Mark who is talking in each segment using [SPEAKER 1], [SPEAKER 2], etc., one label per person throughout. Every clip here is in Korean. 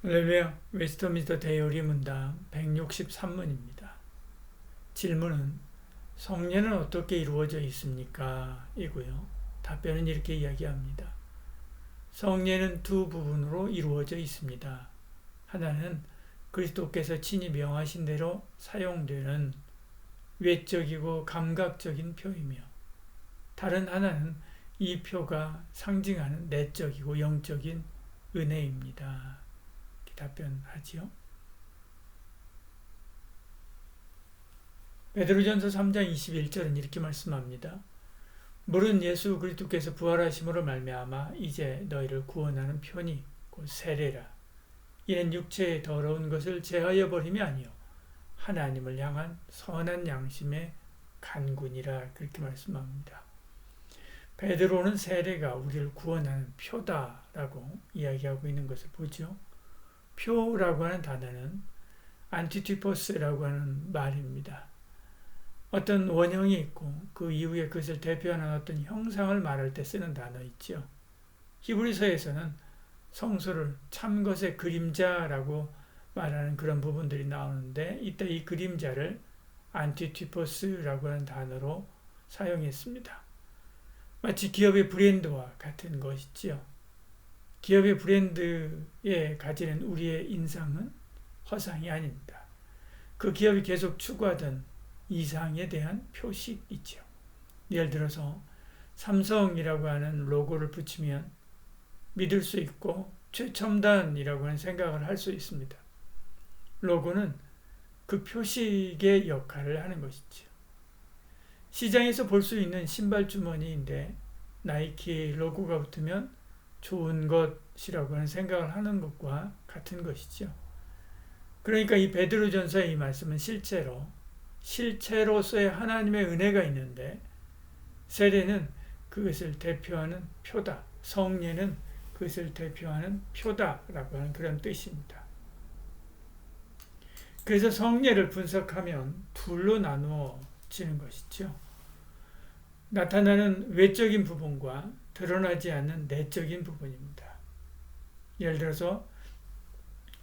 [SPEAKER 1] 할렐루야. 웨스트민스터 대요리 문답 163문입니다. 질문은 성례는 어떻게 이루어져 있습니까? 이고요. 답변은 이렇게 이야기합니다. 성례는 두 부분으로 이루어져 있습니다. 하나는 그리스도께서 친히 명하신 대로 사용되는 외적이고 감각적인 표이며, 다른 하나는 이 표가 상징하는 내적이고 영적인 은혜입니다. 답변하지요. 베드로전서 3장 21절은 이렇게 말씀합니다. 물은 예수 그리스도께서 부활하심으로 말미암아 이제 너희를 구원하는 편이 곧 세례라. 이는 육체의 더러운 것을 제하여 버림이 아니요 하나님을 향한 선한 양심의 간군이라. 그렇게 말씀합니다. 베드로는 세례가 우리를 구원하는 표다라고 이야기하고 있는 것을 보죠. 표라고 하는 단어는 안티티포스라고 하는 말입니다. 어떤 원형이 있고 그 이후에 그것을 대표하는 어떤 형상을 말할 때 쓰는 단어 있죠. 히브리서에서는 성소를 참것의 그림자라고 말하는 그런 부분들이 나오는데, 이때 이 그림자를 안티티포스라고 하는 단어로 사용했습니다. 마치 기업의 브랜드와 같은 것이지요. 기업의 브랜드에 가지는 우리의 인상은 허상이 아닙니다. 그 기업이 계속 추구하던 이상에 대한 표식이죠. 예를 들어서 삼성이라고 하는 로고를 붙이면 믿을 수 있고 최첨단이라고 하는 생각을 할 수 있습니다. 로고는 그 표식의 역할을 하는 것이죠. 시장에서 볼 수 있는 신발 주머니인데 나이키 로고가 붙으면 좋은 것이라고 하는 생각을 하는 것과 같은 것이죠. 그러니까 이 베드로전서의 이 말씀은 실체로서의 하나님의 은혜가 있는데, 세례는 그것을 대표하는 표다. 성례는 그것을 대표하는 표다라고 하는 그런 뜻입니다. 그래서 성례를 분석하면 둘로 나누어지는 것이죠. 나타나는 외적인 부분과 드러나지 않는 내적인 부분입니다. 예를 들어서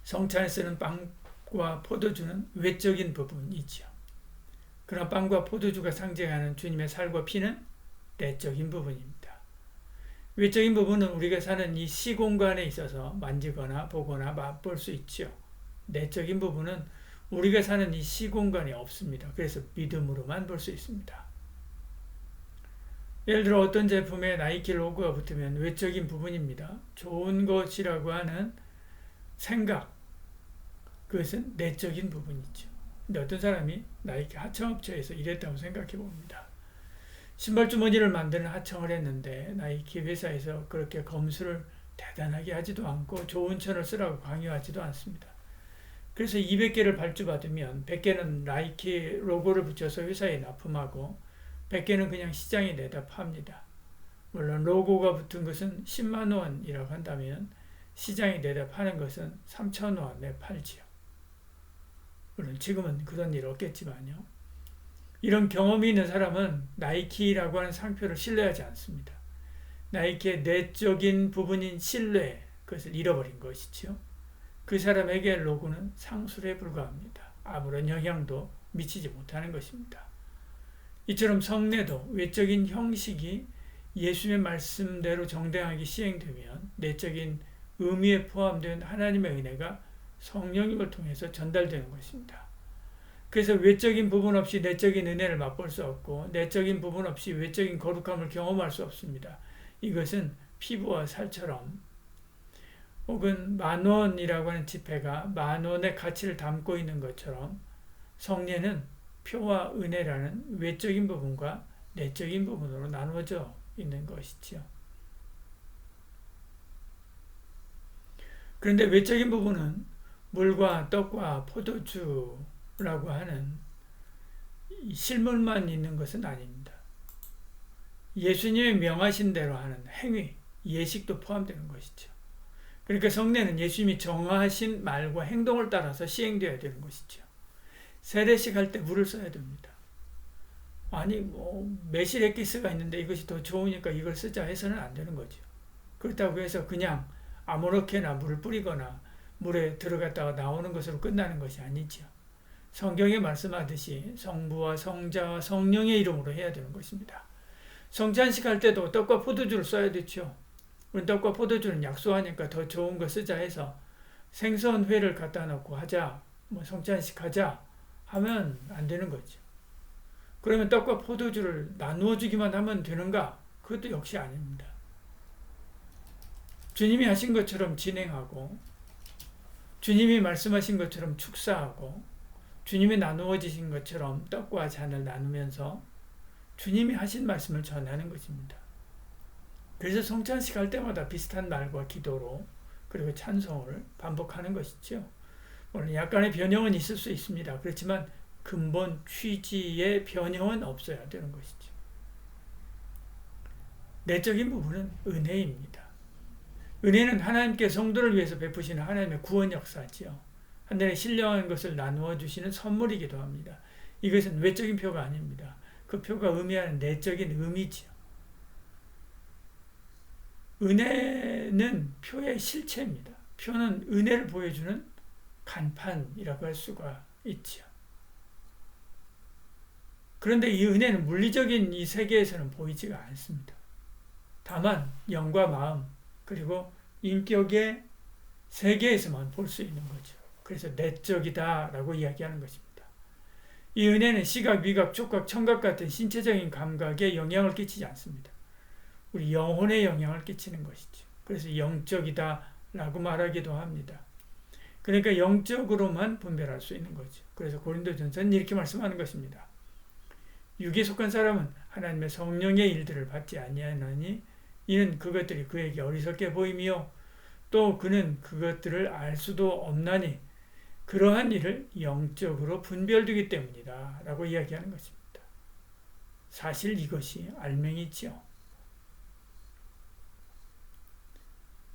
[SPEAKER 1] 성찬에 쓰는 빵과 포도주는 외적인 부분이죠. 그러나 빵과 포도주가 상징하는 주님의 살과 피는 내적인 부분입니다. 외적인 부분은 우리가 사는 이 시공간에 있어서 만지거나 보거나 맛볼 수 있죠. 내적인 부분은 우리가 사는 이 시공간이 없습니다. 그래서 믿음으로만 볼 수 있습니다. 예를 들어 어떤 제품에 나이키 로고가 붙으면 외적인 부분입니다. 좋은 것이라고 하는 생각, 그것은 내적인 부분이죠. 근데 어떤 사람이 나이키 하청업체에서 일했다고 생각해 봅니다. 신발 주머니를 만드는 하청을 했는데 나이키 회사에서 그렇게 검수를 대단하게 하지도 않고 좋은 천을 쓰라고 강요하지도 않습니다. 그래서 200개를 발주받으면 100개는 나이키 로고를 붙여서 회사에 납품하고 100개는 그냥 시장에 내다 팝니다. 물론 로고가 붙은 것은 10만 원이라고 한다면 시장에 내다 파는 것은 3천 원에 팔지요. 물론 지금은 그런 일 없겠지만요. 이런 경험이 있는 사람은 나이키라고 하는 상표를 신뢰하지 않습니다. 나이키의 내적인 부분인 신뢰, 그것을 잃어버린 것이죠. 그 사람에게 로고는 상술에 불과합니다. 아무런 영향도 미치지 못하는 것입니다. 이처럼 성례도 외적인 형식이 예수의 말씀대로 정당하게 시행되면 내적인 의미에 포함된 하나님의 은혜가 성령님을 통해서 전달되는 것입니다. 그래서 외적인 부분 없이 내적인 은혜를 맛볼 수 없고 내적인 부분 없이 외적인 거룩함을 경험할 수 없습니다. 이것은 피부와 살처럼, 혹은 10,000원이라고 하는 지폐가 10,000원의 가치를 담고 있는 것처럼 성례는 표와 은혜라는 외적인 부분과 내적인 부분으로 나누어져 있는 것이지요. 그런데 외적인 부분은 물과 떡과 포도주라고 하는 실물만 있는 것은 아닙니다. 예수님의 명하신 대로 하는 행위, 예식도 포함되는 것이죠. 그러니까 성례는 예수님이 정하신 말과 행동을 따라서 시행되어야 되는 것이죠. 세례식 할 때 물을 써야 됩니다. 아니 메시레기스가 있는데 이것이 더 좋으니까 이걸 쓰자 해서는 안 되는 거죠. 그렇다고 해서 그냥 아무렇게나 물을 뿌리거나 물에 들어갔다가 나오는 것으로 끝나는 것이 아니죠. 성경에 말씀하듯이 성부와 성자와 성령의 이름으로 해야 되는 것입니다. 성찬식 할 때도 떡과 포도주를 써야 되죠. 우리 떡과 포도주는 약소하니까 더 좋은 거 쓰자 해서 생선회를 갖다 놓고 하자, 뭐 성찬식 하자 하면 안 되는 거죠. 그러면 떡과 포도주를 나누어 주기만 하면 되는가? 그것도 역시 아닙니다. 주님이 하신 것처럼 진행하고, 주님이 말씀하신 것처럼 축사하고, 주님이 나누어 주신 것처럼 떡과 잔을 나누면서 주님이 하신 말씀을 전하는 것입니다. 그래서 성찬식 할 때마다 비슷한 말과 기도로 그리고 찬송을 반복하는 것이죠. 물론 약간의 변형은 있을 수 있습니다. 그렇지만 근본 취지의 변형은 없어야 되는 것이죠. 내적인 부분은 은혜입니다. 은혜는 하나님께 성도를 위해서 베푸시는 하나님의 구원 역사지요. 하늘에 신령한 것을 나누어 주시는 선물이기도 합니다. 이것은 외적인 표가 아닙니다. 그 표가 의미하는 내적인 의미지요. 은혜는 표의 실체입니다. 표는 은혜를 보여주는 간판이라고 할 수가 있죠. 그런데 이 은혜는 물리적인 이 세계에서는 보이지가 않습니다. 다만 영과 마음 그리고 인격의 세계에서만 볼 수 있는 거죠. 그래서 내적이다라고 이야기하는 것입니다. 이 은혜는 시각, 미각, 촉각, 청각 같은 신체적인 감각에 영향을 끼치지 않습니다. 우리 영혼에 영향을 끼치는 것이죠. 그래서 영적이다라고 말하기도 합니다. 그러니까 영적으로만 분별할 수 있는 거죠. 그래서 고린도전서는 이렇게 말씀하는 것입니다. 육에 속한 사람은 하나님의 성령의 일들을 받지 아니하나니 이는 그것들이 그에게 어리석게 보이며 또 그는 그것들을 알 수도 없나니 그러한 일을 영적으로 분별되기 때문이다 라고 이야기하는 것입니다. 사실 이것이 알맹이지요.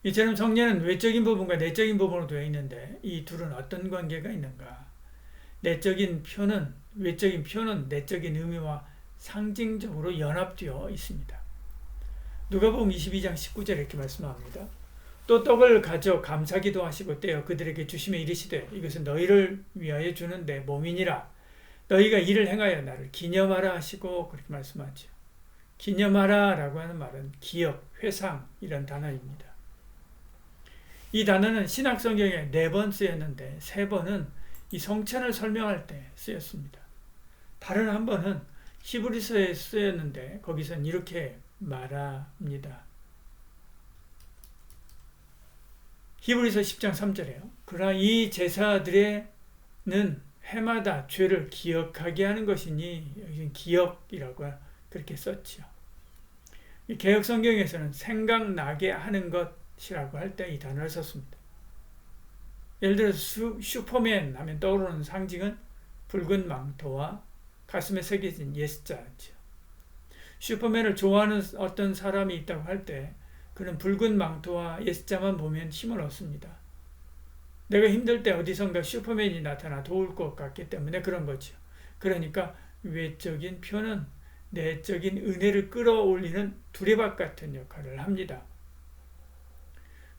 [SPEAKER 1] 이처럼 성령은 외적인 부분과 내적인 부분으로 되어 있는데 이 둘은 어떤 관계가 있는가? 외적인 표는 내적인 의미와 상징적으로 연합되어 있습니다. 누가복음 22장 19절에 이렇게 말씀합니다. 또 떡을 가져 감사기도 하시고 떼어 그들에게 주시며 이르시되 이것은 너희를 위하여 주는 내 몸이니라. 너희가 이를 행하여 나를 기념하라 하시고 그렇게 말씀하죠. 기념하라 라고 하는 말은 기억, 회상 이런 단어입니다. 이 단어는 신약성경에 4번 쓰였는데 3번은 이 성찬을 설명할 때 쓰였습니다. 다른 한 번은 히브리서에 쓰였는데 거기서는 이렇게 말합니다. 히브리서 10장 3절에요. 그러나 이 제사들에는 해마다 죄를 기억하게 하는 것이니 여기는 기억이라고 그렇게 썼죠. 개역 성경에서는 생각나게 하는 것이라고 할 때 이 단어를 썼습니다. 예를 들어서 슈퍼맨 하면 떠오르는 상징은 붉은 망토와 가슴에 새겨진 예스자죠. 슈퍼맨을 좋아하는 어떤 사람이 있다고 할 때 그는 붉은 망토와 예스자만 보면 힘을 얻습니다. 내가 힘들 때 어디선가 슈퍼맨이 나타나 도울 것 같기 때문에 그런 거죠. 그러니까 외적인 표는 내적인 은혜를 끌어올리는 두레박 같은 역할을 합니다.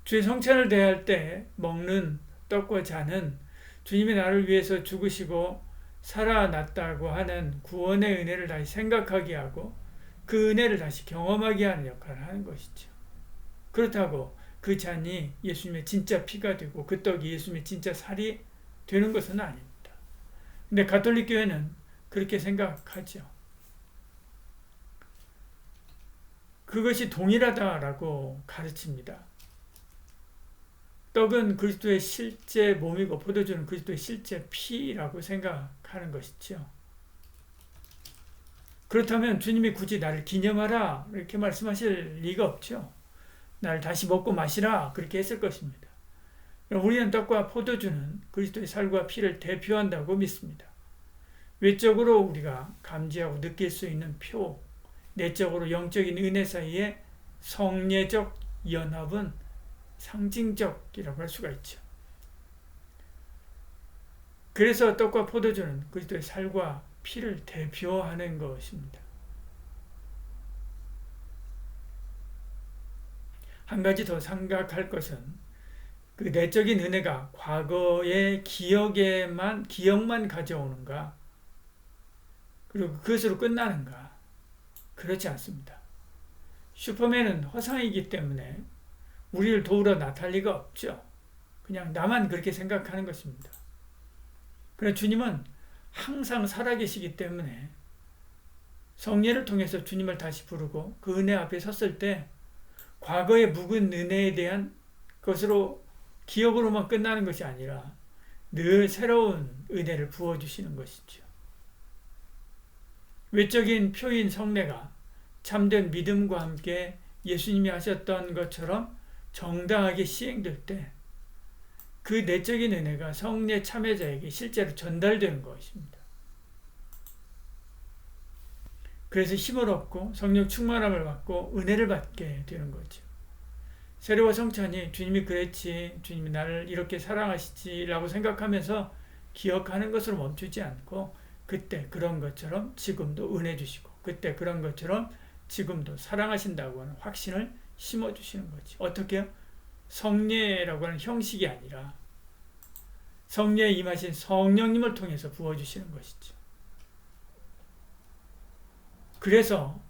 [SPEAKER 1] 주의 성찬을 대할 때 먹는 떡과 잔은 주님이 나를 위해서 죽으시고 살아났다고 하는 구원의 은혜를 다시 생각하게 하고 그 은혜를 다시 경험하게 하는 역할을 하는 것이죠. 그렇다고 그 잔이 예수님의 진짜 피가 되고 그 떡이 예수님의 진짜 살이 되는 것은 아닙니다. 근데 가톨릭 교회는 그렇게 생각하죠. 그것이 동일하다라고 가르칩니다. 떡은 그리스도의 실제 몸이고 포도주는 그리스도의 실제 피라고 생각하는 것이죠. 그렇다면 주님이 굳이 나를 기념하라 이렇게 말씀하실 리가 없죠. 나를 다시 먹고 마시라 그렇게 했을 것입니다. 우리는 떡과 포도주는 그리스도의 살과 피를 대표한다고 믿습니다. 외적으로 우리가 감지하고 느낄 수 있는 표, 내적으로 영적인 은혜 사이의 성례적 연합은 상징적이라고 할 수가 있죠. 그래서 떡과 포도주는 그리스도의 살과 피를 대표하는 것입니다. 한 가지 더 생각할 것은 그 내적인 은혜가 과거의 기억만 가져오는가? 그리고 그것으로 끝나는가? 그렇지 않습니다. 슈퍼맨은 허상이기 때문에 우리를 도우러 나타날 리가 없죠. 그냥 나만 그렇게 생각하는 것입니다. 그러나 주님은 항상 살아계시기 때문에 성례를 통해서 주님을 다시 부르고 그 은혜 앞에 섰을 때 과거의 묵은 은혜에 대한 것으로 기억으로만 끝나는 것이 아니라 늘 새로운 은혜를 부어주시는 것이죠. 외적인 표인 성례가 참된 믿음과 함께 예수님이 하셨던 것처럼 정당하게 시행될 때 그 내적인 은혜가 성례 참여자에게 실제로 전달되는 것입니다. 그래서 힘을 얻고 성령 충만함을 받고 은혜를 받게 되는 거죠. 세례와 성찬이 주님이 그랬지, 주님이 나를 이렇게 사랑하시지 라고 생각하면서 기억하는 것으로 멈추지 않고 그때 그런 것처럼 지금도 은혜 주시고 그때 그런 것처럼 지금도 사랑하신다고 하는 확신을 심어주시는 거지. 어떻게요? 성례라고 하는 형식이 아니라 성례에 임하신 성령님을 통해서 부어주시는 것이죠. 그래서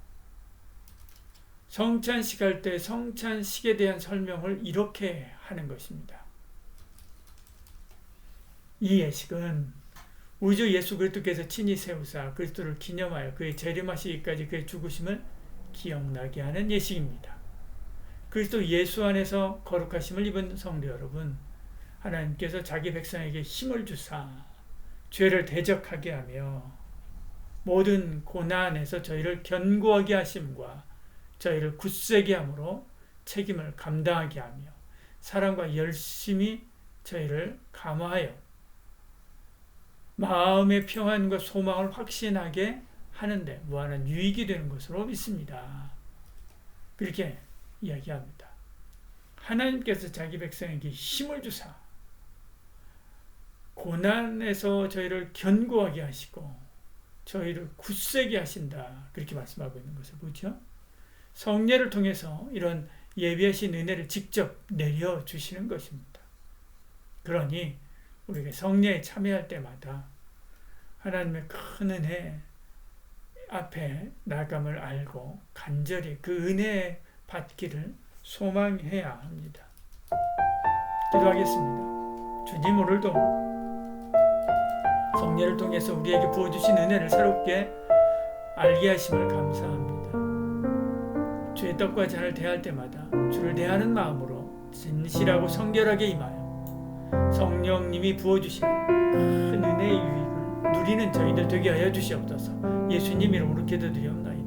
[SPEAKER 1] 성찬식 할 때 성찬식에 대한 설명을 이렇게 하는 것입니다. 이 예식은 우주 예수 그리스도께서 친히 세우사 그리스도를 기념하여 그의 재림하시기까지 그의 죽으심을 기억나게 하는 예식입니다. 그리스도 예수 안에서 거룩하심을 입은 성도 여러분, 하나님께서 자기 백성에게 힘을 주사 죄를 대적하게 하며 모든 고난에서 저희를 견고하게 하심과 저희를 굳세게 함으로 책임을 감당하게 하며 사랑과 열심히 저희를 감화하여 마음의 평안과 소망을 확신하게 하는데 무한한 유익이 되는 것으로 믿습니다. 그렇게 이야기합니다. 하나님께서 자기 백성에게 힘을 주사 고난에서 저희를 견고하게 하시고 저희를 굳세게 하신다. 그렇게 말씀하고 있는 것을 보죠. 성례를 통해서 이런 예비하신 은혜를 직접 내려주시는 것입니다. 그러니 우리가 성례에 참여할 때마다 하나님의 큰 은혜 앞에 나감을 알고 간절히 그 은혜 받기를 소망해야 합니다. 기도하겠습니다. 주님, 오늘도 성례를 통해서 우리에게 부어주신 은혜를 새롭게 알게 하심을 감사합니다. 주의 떡과 잔을 대할 때마다 주를 대하는 마음으로 진실하고 성결하게 임하여 성령님이 부어주시는 큰 은혜의 유익을 누리는 저희들 되게 하여 주시옵소서. 예수님 이름으로 기도드리옵나이다.